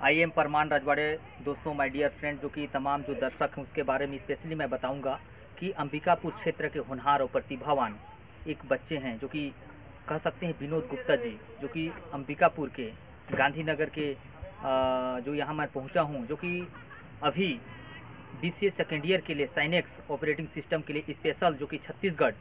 I am Parman रजवाड़े। दोस्तों, my dear friend, जो कि तमाम जो दर्शक हैं उसके बारे में स्पेशली मैं बताऊंगा कि अंबिकापुर क्षेत्र के होनहार और प्रतिभावान एक बच्चे हैं जो कि कह सकते हैं विनोद गुप्ता जी, जो कि अंबिकापुर के गांधीनगर के जो यहाँ मैं पहुँचा हूँ, जो कि अभी BCA सेकेंड ईयर के लिए साइनेक्स ऑपरेटिंग सिस्टम के लिए स्पेशल, जो कि छत्तीसगढ़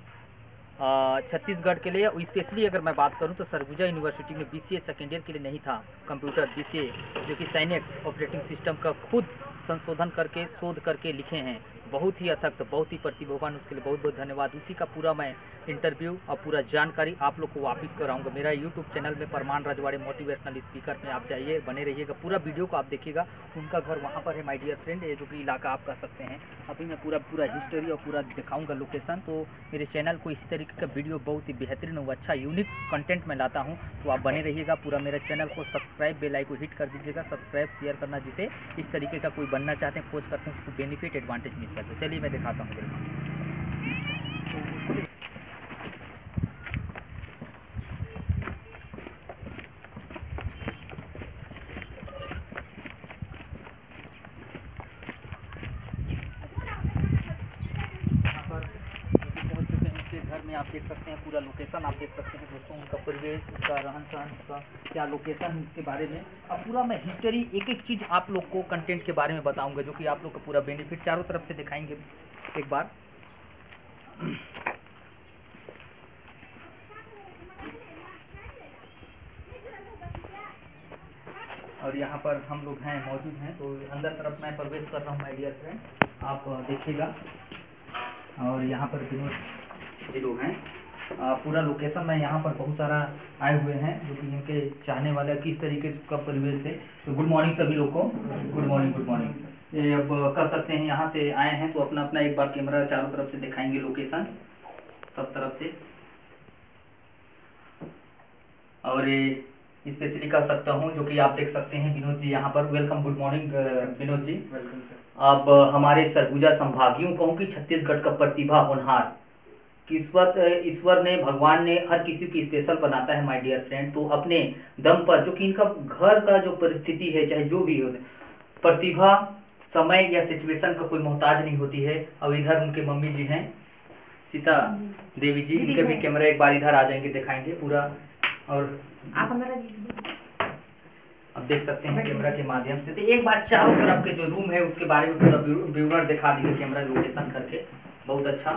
के लिए स्पेशली अगर मैं बात करूं तो सरगुजा यूनिवर्सिटी में BCA सेकेंड ईयर के लिए नहीं था कंप्यूटर BCA, जो कि साइनेक्स ऑपरेटिंग सिस्टम का खुद संशोधन करके शोध करके लिखे हैं। बहुत ही अथक, तो बहुत ही प्रतिभावान, उसके लिए बहुत बहुत धन्यवाद। उसी का पूरा मैं इंटरव्यू और पूरा जानकारी आप लोग को वापिस कराऊंगा मेरा यूट्यूब चैनल में परमान रजवाड़े मोटिवेशनल स्पीकर में। आप जाइए, बने रहिएगा, पूरा वीडियो को आप देखिएगा। उनका घर वहाँ पर है माय डियर फ्रेंड, ये जो कि इलाका आप कह सकते हैं। अभी मैं पूरा हिस्ट्री और पूरा दिखाऊंगा लोकेशन। तो मेरे चैनल को इसी तरीके का वीडियो बहुत ही बेहतरीन और अच्छा यूनिक कंटेंट में लाता हूँ, तो आप बने रहिएगा। पूरा मेरे चैनल को सब्सक्राइब, बेल आइकन को हिट कर दीजिएगा, सब्सक्राइब शेयर करना, जिसे इस तरीके का कोई बनना चाहते हैं, खोज करते हैं, उसको बेनिफिट एडवांटेज मिल सके। चलिए मैं दिखाता हूँ। घर में आप देख सकते हैं, पूरा लोकेशन आप देख सकते हैं दोस्तों, उनका परिवेश, उनका रहन सहन, उनका क्या लोकेशन है उसके बारे में। अब पूरा मैं हिस्ट्री एक एक चीज़ आप लोग को कंटेंट के बारे में बताऊंगा, जो कि आप लोग का पूरा बेनिफिट चारों तरफ से दिखाएंगे एक बार। और यहाँ पर हम लोग हैं मौजूद हैं, तो अंदर तरफ मैं प्रवेश कर रहा हूँ माय डियर फ्रेंड, आप देखिएगा। और यहाँ पर विनोद जी लोग हैं। पूरा लोकेशन में यहाँ पर बहुत सारा आए हुए हैं, जो कि इनके चाहने वाले किस तरीके से का परिवेश है। तो गुड मॉर्निंग सभी लोग को, गुड मॉर्निंग, गुड मॉर्निंग। ये अब कर सकते हैं, यहाँ से आए हैं तो अपना अपना एक बार कैमरा चारों तरफ से दिखाएंगे लोकेशन सब तरफ से। और ये स्पेशली कह सकता हूँ, जो कि आप देख सकते हैं विनोद जी यहाँ पर। Welcome, good morning Vinod ji. Welcome sir. अब हमारे सरगुजा संभाग, यूँ कहूँ कि छत्तीसगढ़ का प्रतिभा होनहार, किस्मत ईश्वर ने, भगवान ने हर किसी की स्पेशल बनाता है माय डियर फ्रेंड। तो अपने दम पर, जो कि इनका घर का जो परिस्थिति है, चाहे जो भी हो, प्रतिभा समय या सिचुएशन का कोई मोहताज नहीं होती है। अब इधर उनके मम्मी जी हैं, सीता देवी जी, इनके भी कैमरा एक बार इधर आ जाएंगे, दिखाएंगे पूरा। और आप अंदर अब देख सकते हैं कैमरा के माध्यम से। तो एक बार चारों तरफ के जो रूम है उसके बारे में पूरा व्यूअर दिखा दीजिए कैमरा लोकेशन करके। बहुत अच्छा,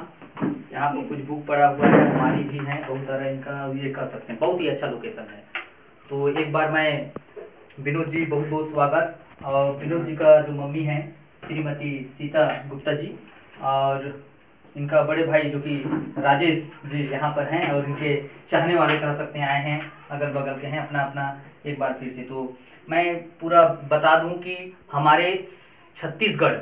यहाँ पर कुछ बुक पड़ा हुआ है, हमारी भी है बहुत सारा, इनका ये कह सकते हैं बहुत ही अच्छा लोकेशन है। तो एक बार मैं विनोद जी, बहुत बहुत स्वागत। और विनोद जी का जो मम्मी हैं श्रीमती सीता गुप्ता जी, और इनका बड़े भाई जो कि राजेश जी यहाँ पर हैं, और इनके चाहने वाले कह सकते हैं आए हैं, अगल बगल के हैं, अपना अपना एक बार फिर से। तो मैं पूरा बता दूं कि हमारे छत्तीसगढ़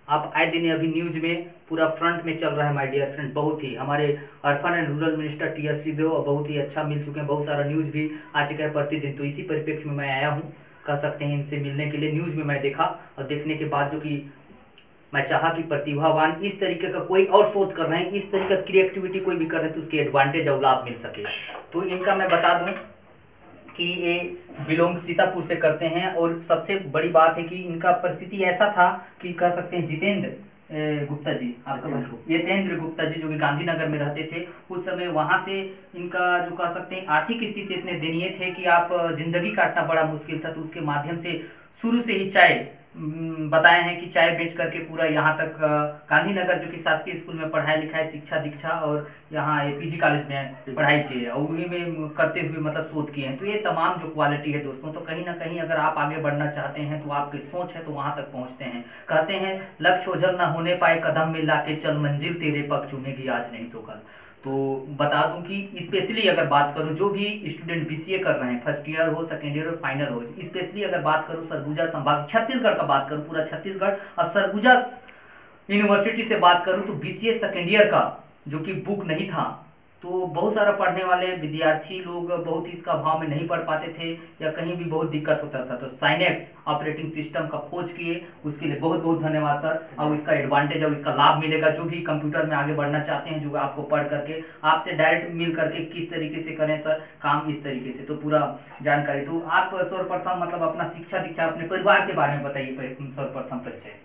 आप आए दिन अभी न्यूज में पूरा फ्रंट में चल रहा है माय डियर फ्रेंड। बहुत ही हमारे urban and rural minister TS Singhdeo बहुत ही अच्छा मिल चुके हैं, बहुत सारा न्यूज भी आ चुका है प्रतिदिन। तो इसी परिप्रेक्ष्य में मैं आया हूँ, कह सकते हैं इनसे मिलने के लिए। न्यूज में मैं देखा, और देखने के बाद जो कि मैं चाहा कि प्रतिभावान इस तरीके का कोई और शोध कर रहे हैं, इस तरीके का क्रिएटिविटी कोई भी कर रहे हैं, तो उसके एडवांटेज और लाभ मिल सके। तो इनका मैं बता दूं कि ये बिलोंग सीतापुर से करते हैं। और सबसे बड़ी बात है कि इनका परिस्थिति ऐसा था कि कह सकते हैं जितेंद्र गुप्ता जी, आपका यतेंद्र गुप्ता जी, जो कि गांधीनगर में रहते थे उस समय, वहां से इनका जो कह सकते हैं आर्थिक स्थिति इतने दयनीय थे कि आप जिंदगी काटना बड़ा मुश्किल था। तो उसके माध्यम से शुरू से ही चाय बताए हैं कि चाय बेच करके पूरा यहाँ तक गांधीनगर, जो कि शासकीय स्कूल में पढ़ाई लिखाई, शिक्षा दीक्षा, और यहाँ PG कॉलेज में पढ़ाई की है, और उन्हीं में करते हुए मतलब शोध किए हैं। तो ये तमाम जो क्वालिटी है दोस्तों, तो कहीं ना कहीं अगर आप आगे बढ़ना चाहते हैं तो आपकी सोच है तो वहाँ तक पहुँचते हैं। कहते हैं लक्ष्य ओझल ना होने पाए, कदम मिला के चल, मंजिल तेरे पग चूमेगी आज नहीं तो कल। तो बता दूं कि स्पेशली अगर बात करूं, जो भी स्टूडेंट BCA कर रहे हैं, फर्स्ट ईयर हो, सेकेंड ईयर हो, फाइनल हो, स्पेशली अगर बात करूं सरगुजा संभाग छत्तीसगढ़ का बात करूं, पूरा छत्तीसगढ़ और सरगुजा यूनिवर्सिटी से बात करूं, तो BCA सेकेंड ईयर का जो कि बुक नहीं था, तो बहुत सारा पढ़ने वाले विद्यार्थी लोग बहुत ही इसका भाव में नहीं पढ़ पाते थे या कहीं भी बहुत दिक्कत होता था, तो साइनेक्स ऑपरेटिंग सिस्टम का खोज किए, उसके लिए बहुत बहुत धन्यवाद सर। और इसका एडवांटेज और इसका लाभ मिलेगा जो भी कंप्यूटर में आगे बढ़ना चाहते हैं, जो आपको पढ़ करके आपसे डायरेक्ट मिल करके किस तरीके से करें सर काम, इस तरीके से तो पूरा जानकारी। तो आप सर्वप्रथम मतलब अपना शिक्षा दीक्षा अपने परिवार के बारे में बताइए, सर्वप्रथम परिचय।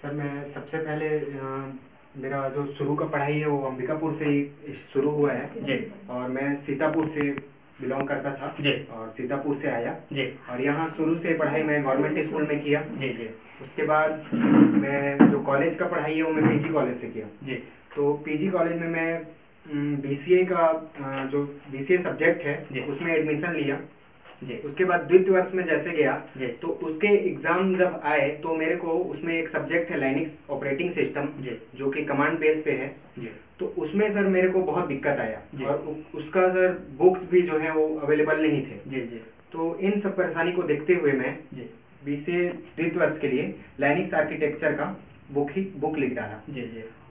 सर मैं सबसे पहले मेरा जो शुरू का पढ़ाई है वो अंबिकापुर से ही शुरू हुआ है जी। और मैं सीतापुर से बिलोंग करता था जी। और सीतापुर से आया जी। और यहाँ शुरू से पढ़ाई मैं गवर्नमेंट स्कूल में किया। जी। जी। उसके बाद मैं जो कॉलेज का पढ़ाई है वो मैं पीजी कॉलेज से किया। जी। तो पीजी कॉलेज में मैं बीसीए का जो बीसीए सब्जेक्ट है उसमें एडमिशन लिया। जी। उसके बाद द्वितीय वर्ष में जैसे गया तो उसके एग्जाम जब आए तो मेरे को उसमें एक सब्जेक्ट है लाइनिक्स ऑपरेटिंग सिस्टम जो कि कमांड बेस पे है। तो उसमें सर मेरे को बहुत दिक्कत आया और उसका सर बुक्स भी जो है वो अवेलेबल नहीं थे। तो इन सब परेशानी को देखते हुए मैं बीसीए द्वितीय वर्ष के लिए लाइनिक्स आर्किटेक्चर का बुक लिख डाला।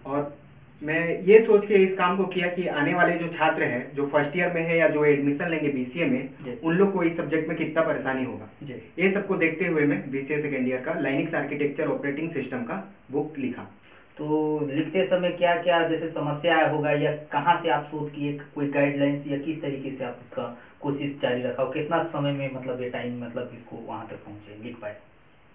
और मैं ये सोच के इस काम को किया कि आने वाले जो छात्र हैं जो फर्स्ट ईयर में है या जो एडमिशन लेंगे बीसीए में, उन लोग को इस सब्जेक्ट में कितना परेशानी होगा, ये सबको देखते हुए मैं बीसीए सेकेंड ईयर का लाइनिक्स आर्किटेक्चर ऑपरेटिंग सिस्टम का बुक लिखा। तो लिखते समय क्या क्या जैसे समस्या होगा या कहाँ से आप शोध किए, कोई गाइडलाइंस या किस तरीके से आप उसका कोशिश जारी रखा और कितना समय में मतलब ये टाइम मतलब इसको वहाँ तक पहुँचे लिख पाए?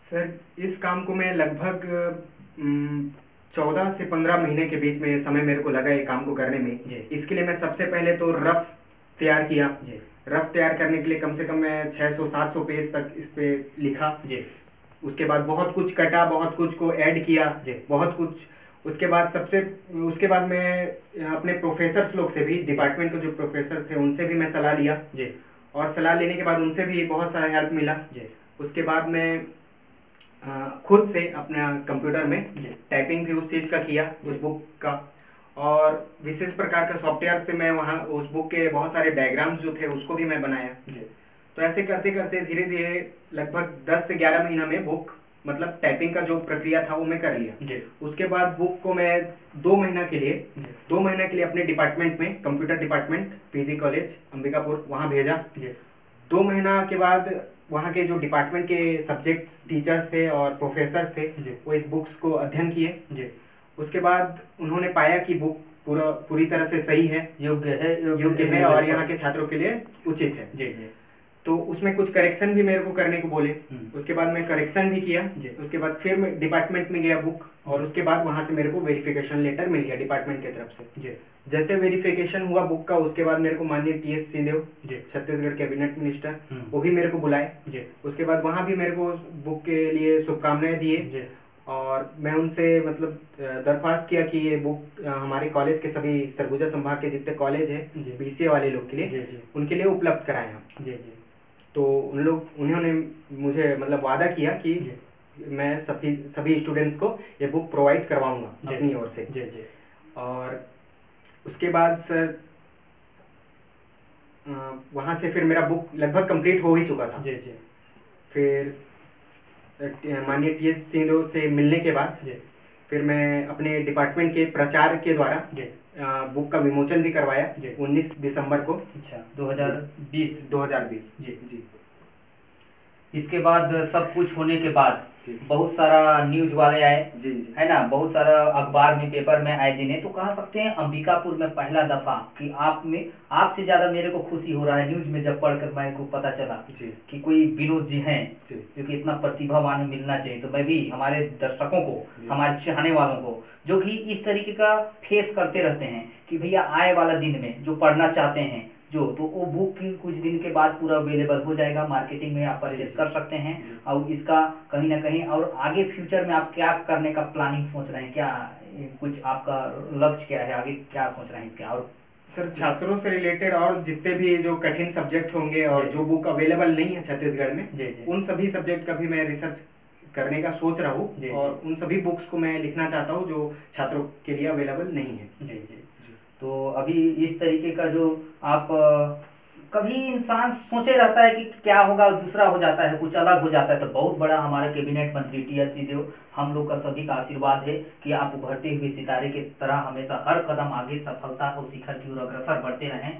सर इस काम को मैं लगभग 14 से 15 महीने के बीच में समय मेरे को लगा ये काम को करने में। इसके लिए मैं सबसे पहले तो रफ तैयार किया। रफ तैयार करने के लिए कम से कम मैं 600-700 पेज तक इस पे लिखा। उसके बाद बहुत कुछ कटा, बहुत कुछ को ऐड किया, बहुत कुछ। उसके बाद मैं अपने प्रोफेसर्स लोग से भी, डिपार्टमेंट के जो प्रोफेसर थे उनसे भी मैं सलाह लिया और सलाह लेने के बाद उनसे भी बहुत सारा हेल्प मिला। उसके बाद मैं खुद से अपना कंप्यूटर में टाइपिंग भी उस चीज़ का किया, उस बुक का, और विशेष प्रकार का सॉफ्टवेयर से मैं वहाँ उस बुक के बहुत सारे डायग्राम्स जो थे उसको भी मैं बनाया। तो ऐसे करते करते धीरे धीरे लगभग 10 से 11 महीना में बुक मतलब टाइपिंग का जो प्रक्रिया था वो मैं कर लिया। उसके बाद बुक को मैं 2 महीना के लिए अपने डिपार्टमेंट में, computer department PG college Ambikapur, वहाँ भेजा। 2 महीना के बाद वहाँ के जो डिपार्टमेंट के सब्जेक्ट टीचर्स थे और प्रोफेसर्स थे वो इस बुक्स को अध्ययन किए। उसके बाद उन्होंने पाया कि बुक पूरी तरह से सही है, योग्य है और यहाँ के छात्रों के लिए उचित है। तो उसमें कुछ करेक्शन भी मेरे को करने को बोले। उसके बाद मैं करेक्शन भी किया। उसके बाद फिर मैं डिपार्टमेंट में गया बुक, और उसके बाद वहाँ से मेरे को वेरिफिकेशन लेटर मिल गया डिपार्टमेंट की तरफ से। जैसे वेरिफिकेशन हुआ बुक का, उसके बाद मेरे को माननीय टीएस सिंहदेव छत्तीसगढ़ कैबिनेट मिनिस्टर, वो भी मेरे को बुलाए। उसके बाद वहाँ भी मेरे को बुक के लिए शुभकामनाएं दिए और मैं उनसे मतलब दरख्वास्त किया कि ये बुक हमारे कॉलेज के सभी सरगुजा संभाग के जितने कॉलेज हैं बीसीए वाले लोग के लिए, उनके लिए उपलब्ध कराएं हम। तो उन्होंने मुझे मतलब वादा किया कि मैं सभी स्टूडेंट्स को ये बुक प्रोवाइड करवाऊंगा अपनी ओर से। और उसके बाद सर वहाँ से फिर मेरा बुक लगभग कंप्लीट हो ही चुका था। फिर माननीय टीएस सिंहदेव से मिलने के बाद फिर मैं अपने डिपार्टमेंट के प्राचार्य के द्वारा बुक का विमोचन भी करवाया 19 दिसंबर को। अच्छा, 2020। जी। इसके बाद सब कुछ होने के बाद बहुत सारा न्यूज वाले आए, है ना, बहुत सारा अखबार में, पेपर में आए दिन है, तो कह सकते हैं अंबिकापुर में पहला दफा कि आपसे ज्यादा मेरे को खुशी हो रहा है न्यूज में जब पढ़कर मेरे को पता चला कि कोई विनोद जी हैं जो कि इतना प्रतिभावान मिलना चाहिए। तो मैं भी हमारे दर्शकों को, हमारे चाहने वालों को जो कि इस तरीके का फेस करते रहते हैं कि भैया आए वाला दिन में जो पढ़ना चाहते हैं तो वो बुक की कुछ दिन के बाद पूरा अवेलेबल हो जाएगा, मार्केटिंग में आप परचेस कर सकते हैं। और इसका कहीं ना कहीं और आगे फ्यूचर में आप क्या करने का प्लानिंग सोच रहे हैं, क्या कुछ आपका लक्ष्य क्या है, आगे क्या सोच रहे हैं इसके? और सर छात्रों से रिलेटेड और जितने भी जो कठिन सब्जेक्ट होंगे और जो बुक अवेलेबल नहीं है छत्तीसगढ़ में, उन सभी सब्जेक्ट का भी मैं रिसर्च करने का सोच रहा हूँ और उन सभी बुक्स को मैं लिखना चाहता हूँ जो छात्रों के लिए अवेलेबल नहीं है। तो अभी इस तरीके का जो आप कभी इंसान सोचे रहता है कि क्या होगा और दूसरा हो जाता है, कुछ अलग हो जाता है। तो बहुत बड़ा हमारे कैबिनेट मंत्री टी एस सिंहदेव, हम लोग का सभी का आशीर्वाद है कि आप उभरते हुए सितारे की तरह हमेशा हर कदम आगे सफलता और शिखर की ओर अग्रसर बढ़ते रहें।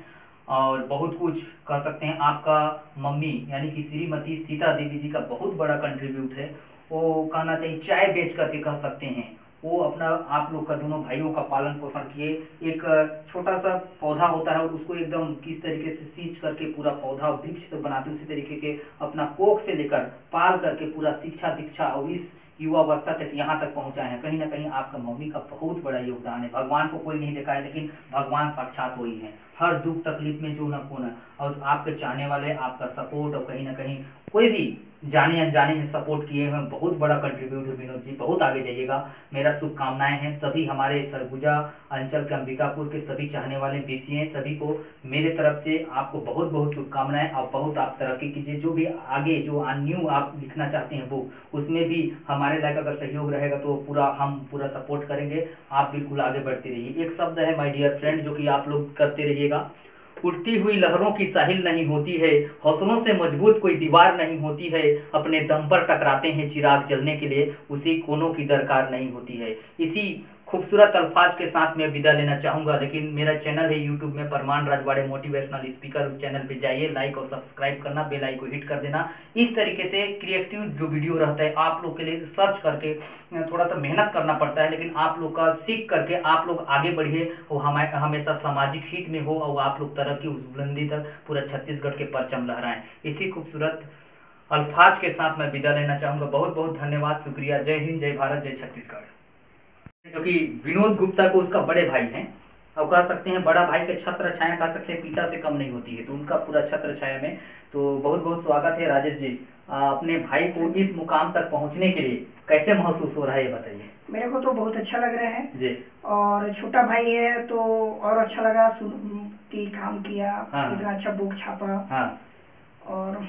और बहुत कुछ कह सकते हैं, आपका मम्मी यानी कि श्रीमती सीता देवी जी का बहुत बड़ा कंट्रीब्यूट है। वो कहना चाहिए चाय बेच करके कह सकते हैं, वो अपना आप लोग का दोनों भाइयों का पालन पोषण किए। एक छोटा सा पौधा होता है उसको एकदम किस तरीके से सींच करके पूरा पौधा वृक्ष तक बनाते हैं, उसी तरीके के अपना कोख से लेकर पाल करके पूरा शिक्षा दीक्षा और इस युवा अवस्था तक यहाँ तक पहुँचाए हैं। कहीं ना कहीं आपका मम्मी का बहुत बड़ा योगदान है। भगवान को कोई नहीं देखा है, लेकिन भगवान साक्षात वही है। हर दुख तकलीफ में जो न कोना, और आपके चाहने वाले आपका सपोर्ट, और कहीं ना कहीं कोई भी जाने अनजाने में सपोर्ट किए हैं, बहुत बड़ा कंट्रीब्यूट है विनोद जी। बहुत आगे जाइएगा, मेरा शुभकामनाएं हैं सभी हमारे सरगुजा अंचल के अंबिकापुर के सभी चाहने वाले बीसीए सभी को मेरे तरफ से आपको बहुत बहुत शुभकामनाएं। और बहुत आप तरक्की कीजिए, जो भी आगे जो न्यू आप लिखना चाहते हैं वो उसमें भी हमारे लायक अगर सहयोग रहेगा तो हम पूरा सपोर्ट करेंगे। आप बिल्कुल आगे बढ़ते रहिए। एक शब्द है माय डियर फ्रेंड जो कि आप लोग करते रहिएगा, उठती हुई लहरों की साहिल नहीं होती है, हौसलों से मजबूत कोई दीवार नहीं होती है, अपने दम पर टकराते हैं चिराग जलने के लिए, उसी कोनों की दरकार नहीं होती है। इसी खूबसूरत अल्फाज के साथ मैं विदा लेना चाहूँगा, लेकिन मेरा चैनल है यूट्यूब में परमान राजवाड़े मोटिवेशनल स्पीकर, उस चैनल पे जाइए, लाइक और सब्सक्राइब करना, बेल आइकन को हिट कर देना। इस तरीके से क्रिएटिव जो वीडियो रहता है आप लोग के लिए सर्च करके थोड़ा सा मेहनत करना पड़ता है, लेकिन आप लोग का सीख करके आप लोग आगे बढ़िए और हमेशा सामाजिक हित में हो और आप लोग तरक्की उस बुलंदी तक पूरा छत्तीसगढ़ के परचम लहराएं। इसी खूबसूरत अल्फाज के साथ मैं विदा लेना चाहूँगा। बहुत बहुत धन्यवाद, शुक्रिया। जय हिंद, जय भारत, जय छत्तीसगढ़। जो कि विनोद गुप्ता को उसका बड़े भाई हैं, अब कह सकते हैं बड़ा भाई के छत्र छाया कह सकते हैं पिता से कम नहीं होती है, तो उनका पूरा छत्र छाया में तो बहुत बहुत स्वागत है। राजेश जी, अपने भाई को इस मुकाम तक पहुंचने के लिए कैसे महसूस हो रहा है ये बताइए। मेरे को तो बहुत अच्छा लग रहा है जी, और छोटा भाई है तो और अच्छा लगा कि काम किया। हाँ। इतना अच्छा बुक छापा। हाँ, और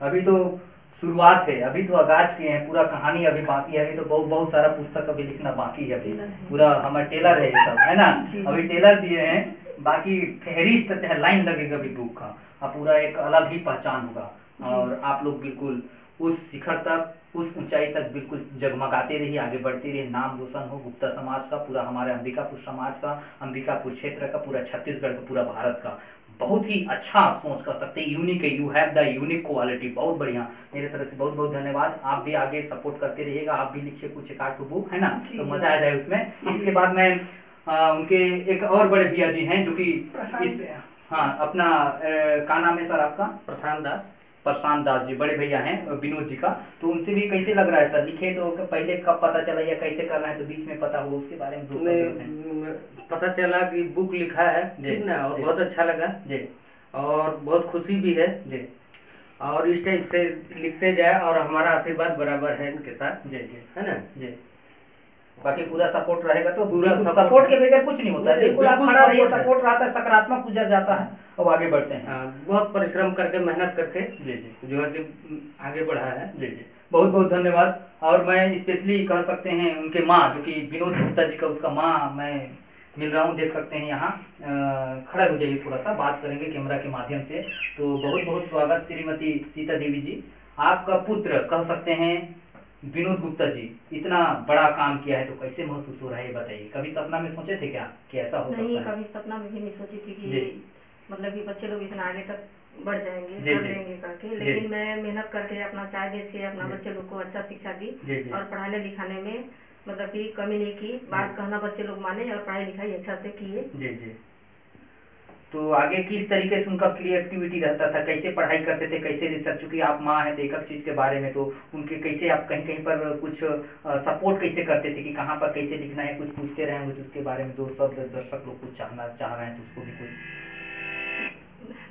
अभी तो शुरुआत है, अभी तो आगाज किए हैं, पूरा कहानी अभी बाकी है, अभी तो बहुत बहुत सारा पुस्तक अभी लिखना बाकी है। अभी पूरा हमारा टेलर है ये सब, है ना, अभी टेलर दिए हैं, बाकी फहरिस्त है, लाइन लगेगा अभी बुक का, अब पूरा एक अलग ही पहचान होगा। और आप लोग बिल्कुल उस शिखर तक, उस ऊंचाई तक बिल्कुल जगमगाते रहिए, आगे बढ़ते रहिए, नाम रोशन हो गुप्ता समाज का, पूरा हमारे अंबिकापुर समाज का, अंबिकापुर क्षेत्र का, पूरा छत्तीसगढ़ का, पूरा भारत का। बहुत ही अच्छा सोच कर सकते हैं, यूनिक है, you have the unique quality. बहुत बढ़िया, मेरे तरफ से बहुत बहुत धन्यवाद। आप भी आगे सपोर्ट करते रहिएगा, आप भी लिखिए कुछ एक आध बुक, है ना, तो मजा आ जाए उसमें। इसके बाद में उनके एक और बड़े भैया जी हैं जो कि इस हाँ अपना क्या नाम है सर आपका? प्रशांत दास जी, बड़े भैया हैं विनोद जी का, तो उनसे भी कैसे लग रहा है सर? लिखे तो पहले कब पता चला या कैसे करना है, तो बीच में पता हुआ उसके बारे में दो शब्द पता चला कि बुक लिखा है, ठीक ना, और बहुत अच्छा लगा जी, और बहुत खुशी भी है जी, और इस टाइप से लिखते जाए और हमारा आशीर्वाद बराबर है इनके साथ जी जी, है ना जी। बाकी पूरा सपोर्ट रहेगा तो पूरा सपोर्ट के बगैर कुछ नहीं होता है, बिल्कुल आप खड़ा रहिए, सपोर्ट रहता है, सकारात्मक गुजर जाता है और आगे बढ़ते हैं। बहुत परिश्रम करके, मेहनत करके जी जी जो है कि आगे बढ़ा है जी जी। बहुत बहुत धन्यवाद। और मैं स्पेशली कह सकते हैं उनके माँ जो कि विनोद गुप्ता जी का, उसका माँ मैं मिल रहा हूँ, देख सकते हैं यहाँ, खड़ा हो जाइए, थोड़ा सा बात करेंगे कैमरा के माध्यम से। तो बहुत बहुत स्वागत श्रीमती सीता देवी जी, आपका पुत्र कह सकते हैं विनोद गुप्ता जी इतना बड़ा काम किया है, तो कैसे महसूस हो रहा है ये बताइए। कभी सपना में सोचे थे क्या कि ऐसा हो सकता है? नहीं, कभी सपना में भी नहीं सोची थी कि मतलब कि बच्चे लोग इतना आगे तक बढ़ जाएंगे, कर लेंगे करके, लेकिन मैं मेहनत करके अपना चाय बेच के अपना बच्चे लोग को अच्छा शिक्षा दी और पढ़ाने लिखाने में मतलब कि कमी नहीं की। बात कहना बच्चे लोग माने और पढ़ाई लिखाई अच्छा से किए जी जी। तो आगे किस तरीके से उनका क्रिएटिविटी रहता था, कैसे पढ़ाई करते थे, कैसे रिसर्च, चूंकि आप माँ हैं तो एक एक चीज़ के बारे में तो उनके कैसे आप कहीं कहीं पर कुछ सपोर्ट कैसे करते थे कि कहाँ पर कैसे लिखना है, कुछ पूछते रहेंगे तो उसके बारे में दो शब्द दर्शक लोग कुछ चाह रहे हैं तो उसको भी कुछ।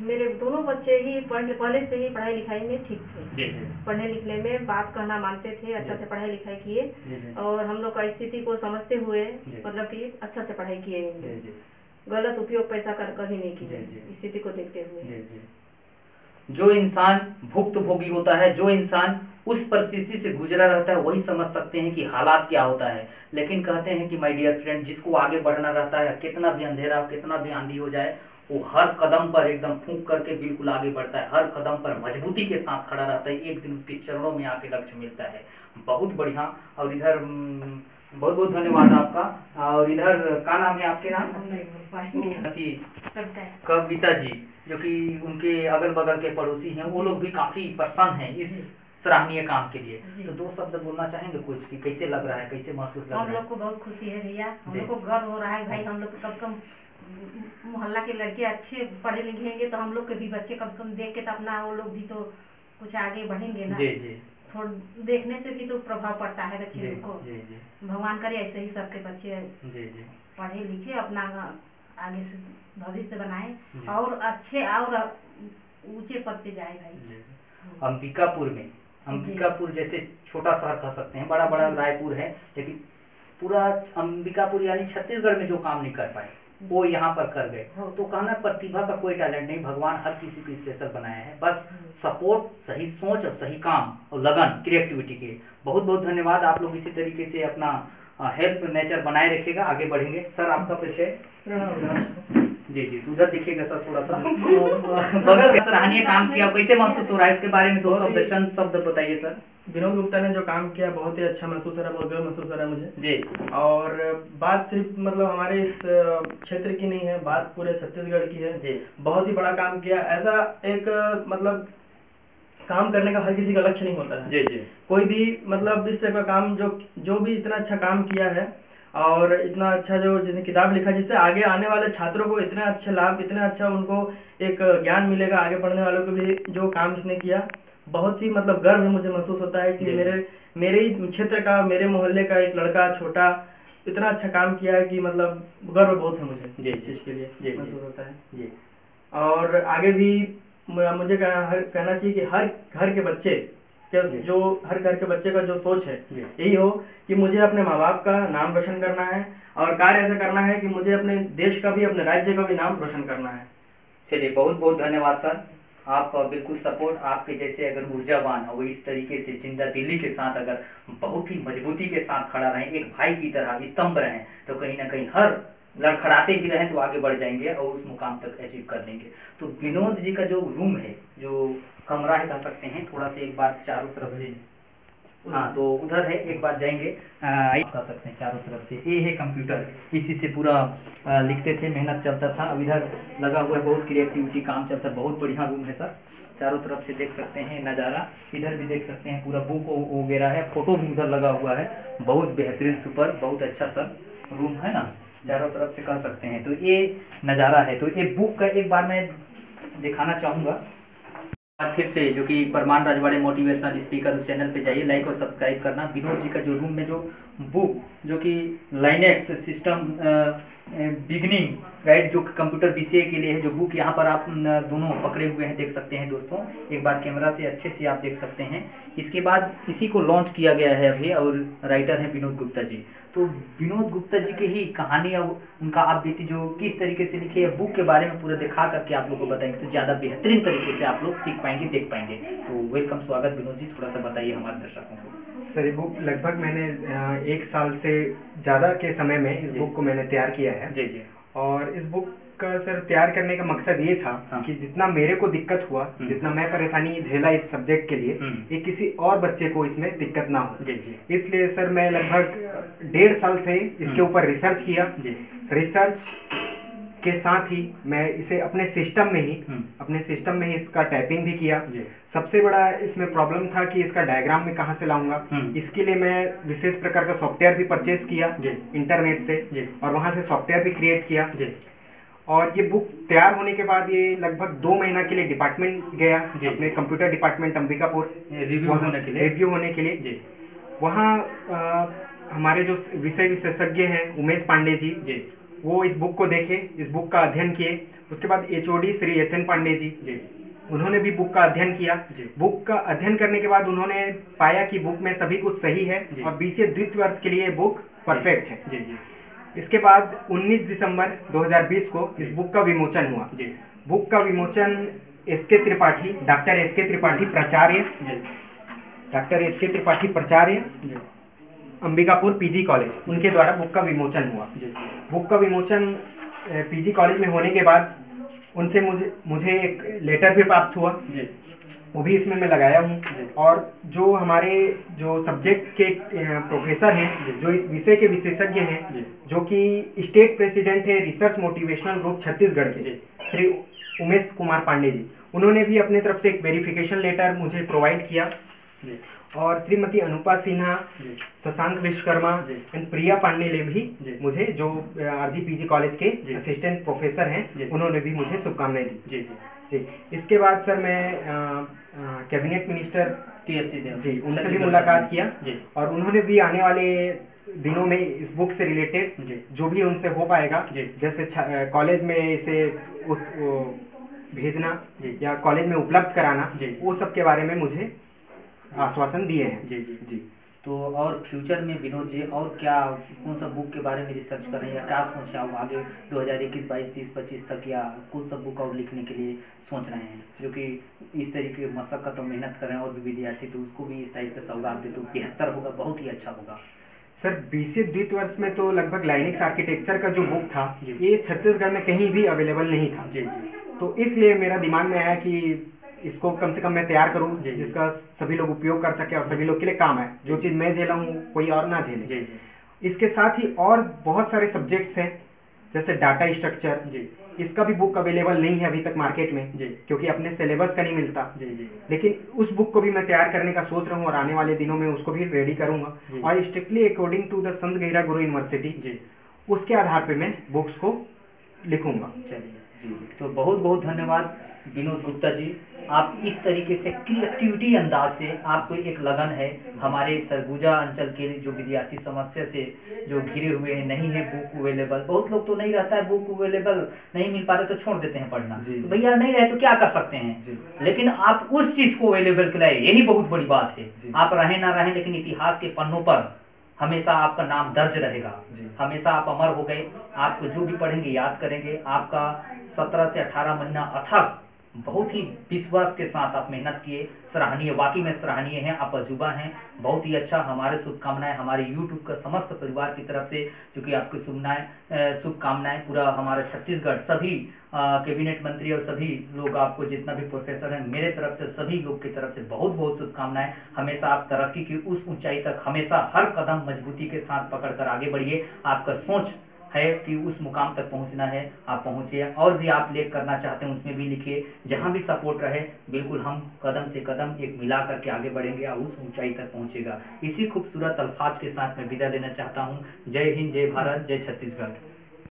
मेरे दोनों बच्चे ही पहले से ही पढ़ाई लिखाई में ठीक थे, पढ़ने लिखने में बात कहना मानते थे, अच्छा से पढ़ाई लिखाई किए और हम लोग का स्थिति को समझते हुए मतलब कि अच्छा से पढ़ाई किए, गलत उपयोग पैसा कर कभी नहीं की, स्थिति को देखते हुए। जो इंसान भुक्तभोगी होता है, जो इंसान उस परिस्थिति से गुजरा रहता है, वही समझ सकते हैं कि हालात क्या होता है। लेकिन कहते हैं कि माय डियर फ्रेंड, जिसको आगे बढ़ना रहता है, कितना भी अंधेरा, कितना भी आंधी हो जाए, वो हर कदम पर एकदम फूंक करके बिल्कुल आगे बढ़ता है, हर कदम पर मजबूती के साथ खड़ा रहता है, एक दिन उसके चरणों में आके लक्ष्य मिलता है। बहुत बढ़िया। और इधर बहुत बहुत धन्यवाद आपका। और इधर क्या नाम है आपके? नाम कविता जी, जो कि उनके अगल बगल के पड़ोसी हैं, वो लोग भी काफी प्रसन्न हैं इस सराहनीय काम के लिए। तो दो शब्द बोलना चाहेंगे कुछ कि कैसे लग रहा है, कैसे महसूस लग रहा है? हम लोग को बहुत खुशी है भैया, हम लोग को गर्व हो रहा है भाई। हम लोग कम से कम मोहल्ला के लड़के अच्छे पढ़े लिखेंगे तो हम लोग के भी बच्चे कम से कम देख के तो अपना वो लोग भी तो कुछ आगे बढ़ेंगे ना। जी जी। थोड़ा देखने से भी तो प्रभाव पड़ता है बच्चे लोग को। जी जी। भगवान करे ऐसे ही सबके बच्चे जी जी पढ़े लिखे, अपना आगे से भविष्य बनाए और अच्छे और ऊंचे पद पे जाए भाई। अंबिकापुर में, अंबिकापुर जैसे छोटा शहर कह सकते हैं, बड़ा बड़ा रायपुर है, लेकिन पूरा अंबिकापुर यानी छत्तीसगढ़ में जो काम नहीं कर पाए वो यहाँ पर कर गए। तो कहना प्रतिभा का कोई टैलेंट नहीं, भगवान हर किसी को स्पेशल बनाया है, बस सपोर्ट, सही सोच और सही काम और लगन, क्रिएटिविटी के। बहुत बहुत धन्यवाद। आप लोग इसी तरीके से अपना हेल्प नेचर बनाए रखिएगा, आगे बढ़ेंगे। सर आपका परिचय? जी जी, तो उधर देखिएगा सर थोड़ा सा। बगल के सराहनीय काम किया, कैसे महसूस हो रहा है इसके बारे में दो शब्द, चंद शब्द बताइए सर। विनोद गुप्ता ने जो काम किया बहुत ही अच्छा महसूस हो रहा है, बहुत गर्व महसूस हो रहा है मुझे जी। और बात सिर्फ मतलब हमारे इस क्षेत्र की नहीं है, बात पूरे छत्तीसगढ़ की है जी। बहुत ही बड़ा काम किया। ऐसा एक मतलब काम करने का हर किसी का लक्ष्य नहीं होता है। जी जी। कोई भी मतलब इस टाइप का काम जो भी इतना अच्छा काम किया है और इतना अच्छा जो जिसने किताब लिखा, जिससे आगे आने वाले छात्रों को इतने अच्छे लाभ, इतना अच्छा उनको एक ज्ञान मिलेगा आगे पढ़ने वालों को भी, जो काम इसने किया बहुत ही मतलब गर्व है मुझे महसूस होता है कि मेरे ही क्षेत्र का, मेरे मोहल्ले का एक लड़का छोटा इतना अच्छा काम किया है कि मतलब गर्व बहुत है मुझे इस चीज़ के लिए महसूस होता है जी। और आगे भी मुझे कहना चाहिए कि हर घर के बच्चे जो हर घर के बच्चे का जो सोच है यही हो कि मुझे अपने माँ बाप का नाम रोशन करना है और कार्य ऐसा करना है कि मुझे अपने देश का भी, अपने राज्य का भी नाम रोशन करना है। चलिए बहुत बहुत धन्यवाद सर, आप बिल्कुल सपोर्ट, आपके जैसे अगर ऊर्जावान और इस तरीके से जिंदा दिली के साथ अगर बहुत ही मजबूती के साथ खड़ा रहें, एक भाई की तरह स्तंभ रहें, तो कहीं ना कहीं हर लड़खड़ाते भी रहें तो आगे बढ़ जाएंगे और उस मुकाम तक अचीव कर लेंगे। तो विनोद जी का जो रूम है, जो कमरा है कह सकते हैं, थोड़ा सा एक बार चारों तरफ से, हाँ तो उधर है, एक बार जाएंगे कह सकते हैं चारों तरफ से। ये है कंप्यूटर, इसी से पूरा लिखते थे, मेहनत चलता था। अब इधर लगा हुआ है, बहुत क्रिएटिविटी काम चलता है, बहुत बढ़िया रूम है सर। चारों तरफ से देख सकते हैं नज़ारा, इधर भी देख सकते हैं पूरा बुक वगैरह है, फोटो भी उधर लगा हुआ है, बहुत बेहतरीन सुपर, बहुत अच्छा सर रूम है ना, चारों तरफ से कह सकते हैं। तो ये नज़ारा है। तो ये बुक का एक बार मैं दिखाना चाहूँगा फिर से, जो कि परमान राजवाड़े मोटिवेशनल स्पीकर, उस चैनल पे जाइए, लाइक और सब्सक्राइब करना। विनोद जी का जो रूम में जो बुक, जो कि लाइनेक्स सिस्टम बिगनिंग गाइड, जो कंप्यूटर बीसीए के लिए है, जो बुक यहाँ पर आप दोनों पकड़े हुए हैं, देख सकते हैं दोस्तों, एक बार कैमरा से अच्छे से आप देख सकते हैं। इसके बाद इसी को लॉन्च किया गया है अभी, और राइटर हैं विनोद गुप्ता जी। तो विनोद गुप्ता जी की ही कहानी और उनका आप बीती जो किस तरीके से लिखी है, बुक के बारे में पूरा दिखा करके आप लोग को बताएंगे, तो ज़्यादा बेहतरीन तरीके से आप लोग सीख पाएंगे, देख पाएंगे। तो वेलकम, स्वागत विनोद जी, थोड़ा सा बताइए हमारे दर्शकों को। सर ये बुक लगभग मैंने 1 साल से ज़्यादा के समय में इस बुक को मैंने तैयार किया है। जी जी। और इस बुक का सर तैयार करने का मकसद ये था कि जितना मेरे को दिक्कत हुआ, जितना मैं परेशानी झेला इस सब्जेक्ट के लिए, ये किसी और बच्चे को इसमें दिक्कत ना हो। इसलिए सर मैं लगभग 1.5 साल से इसके ऊपर रिसर्च किया। रिसर्च के साथ ही मैं इसे अपने सिस्टम में ही इसका टाइपिंग भी किया। सबसे बड़ा इसमें प्रॉब्लम था कि इसका डायग्राम में कहाँ से लाऊंगा। इसके लिए मैं विशेष प्रकार का सॉफ्टवेयर भी परचेज किया इंटरनेट से, और वहाँ से सॉफ्टवेयर भी क्रिएट किया। और ये बुक तैयार होने के बाद ये लगभग 2 महीना के लिए डिपार्टमेंट गया, अपने कंप्यूटर डिपार्टमेंट अंबिकापुर रिव्यू होने के लिए। वहाँ हमारे जो विषय विशेषज्ञ हैं उमेश पांडे जी, वो इस बुक को देखे, इस बुक का अध्ययन किए। उसके बाद HOD श्री SN पांडे जी, उन्होंने भी बुक का अध्ययन किया। बुक का अध्ययन करने के बाद उन्होंने पाया कि बुक में सभी कुछ सही है और BCA द्वितीय वर्ष के लिए बुक परफेक्ट है। इसके बाद 19 दिसंबर 2020 को इस बुक का विमोचन हुआ। बुक का विमोचन डॉक्टर एस के त्रिपाठी प्राचार्य अंबिकापुर PG कॉलेज, उनके द्वारा बुक का विमोचन हुआ। बुक का विमोचन PG कॉलेज में होने के बाद उनसे मुझे एक लेटर भी प्राप्त हुआ, वो भी इसमें मैं लगाया हूँ। और जो हमारे जो सब्जेक्ट के प्रोफेसर हैं, जो इस विषय के विशेषज्ञ हैं, जो कि स्टेट प्रेसिडेंट है रिसर्च मोटिवेशनल ग्रुप छत्तीसगढ़ के श्री उमेश कुमार पांडे जी, उन्होंने भी अपने तरफ से एक वेरिफिकेशन लेटर मुझे प्रोवाइड किया। और श्रीमती अनुपा सिन्हा, शशांक विश्वकर्मा एंड प्रिया पांडे ने भी मुझे, जो RGPG कॉलेज के असिस्टेंट प्रोफेसर हैं, उन्होंने भी मुझे शुभकामनाएं दी। जी, इसके बाद सर मैं कैबिनेट मिनिस्टर जी उनसे भी मुलाकात किया, और उन्होंने भी आने वाले दिनों में इस बुक से रिलेटेड जो भी उनसे हो पाएगा, जैसे कॉलेज में इसे भेजना या कॉलेज में उपलब्ध कराना, वो सब के बारे में मुझे आश्वासन दिए हैं। जी। तो और फ्यूचर में विनोद जी और क्या, कौन सा बुक के बारे में रिसर्च कर रहे हैं या क्या सोच रहे हैं आगे 2021, 22, 30, 25 तक, या कौन सा बुक और लिखने के लिए सोच रहे हैं, जो कि इस तरीके मशक्कत और मेहनत कर रहे हैं और भी विद्यार्थी, तो उसको भी इस टाइप का सौगात दे तो बेहतर होगा, बहुत ही अच्छा होगा। सर BCA द्वितीय वर्ष में तो लगभग लाइनेक्स आर्किटेक्चर का जो बुक था, ये छत्तीसगढ़ में कहीं भी अवेलेबल नहीं था। तो इसलिए मेरा दिमाग में आया कि इसको कम से कम मैं तैयार करूं, जिसका सभी लोग उपयोग कर सके और सभी लोग के लिए काम है। जो चीज़ मैं झेला हूँ कोई और ना झेले। इसके साथ ही और बहुत सारे सब्जेक्ट्स हैं, जैसे डाटा स्ट्रक्चर, इसका भी बुक अवेलेबल नहीं है अभी तक मार्केट में, क्योंकि अपने सिलेबस का नहीं मिलता। लेकिन उस बुक को भी मैं तैयार करने का सोच रहा हूँ और आने वाले दिनों में उसको भी रेडी करूँगा, और स्ट्रिक्टली अकॉर्डिंग टू द संत गहिरा गुरु यूनिवर्सिटी, उसके आधार पर मैं बुक्स को लिखूँगा। चलिए तो बहुत बहुत धन्यवाद विनोद गुप्ता जी। आप इस तरीके से क्रिएटिविटी अंदाज से, आपको एक लगन है हमारे सरगुजा अंचल के जो विद्यार्थी समस्या से जो घिरे हुए हैं, नहीं है बुक अवेलेबल। बहुत लोग तो नहीं रहता है बुक अवेलेबल, नहीं मिल पाता तो छोड़ देते हैं पढ़ना। तो भैया नहीं रहे तो क्या कर सकते हैं, लेकिन आप उस चीज़ को अवेलेबल कराए, यही बहुत बड़ी बात है। आप रहें ना रहें, लेकिन इतिहास के पन्नों पर हमेशा आपका नाम दर्ज रहेगा, हमेशा आप अमर हो गए। आप जो भी पढ़ेंगे याद करेंगे। आपका 17 से 18 महीना अथक बहुत ही विश्वास के साथ आप मेहनत किए, सराहनीय, वाकई में सराहनीय हैं, आप अजूबा हैं, बहुत ही अच्छा। हमारे शुभकामनाएं हमारे यूट्यूब का समस्त परिवार की तरफ से, जो कि आपकी शुभकामनाएं पूरा हमारा छत्तीसगढ़, सभी कैबिनेट मंत्री और सभी लोग, आपको जितना भी प्रोफेसर हैं, मेरे तरफ से सभी लोग की तरफ से बहुत बहुत शुभकामनाएं। हमेशा आप तरक्की की उस ऊंचाई तक हमेशा हर कदम मजबूती के साथ पकड़कर आगे बढ़िए। आपका सोच है कि उस मुकाम तक पहुंचना है, आप पहुंचिए। और भी आप लेख करना चाहते हैं उसमें भी लिखिए, जहां भी सपोर्ट रहे बिल्कुल हम कदम से कदम एक मिला करके आगे बढ़ेंगे और उस ऊंचाई तक पहुंचेगा। इसी खूबसूरत अल्फाज के साथ मैं विदा लेना चाहता हूं। जय हिंद, जय भारत, जय छत्तीसगढ़।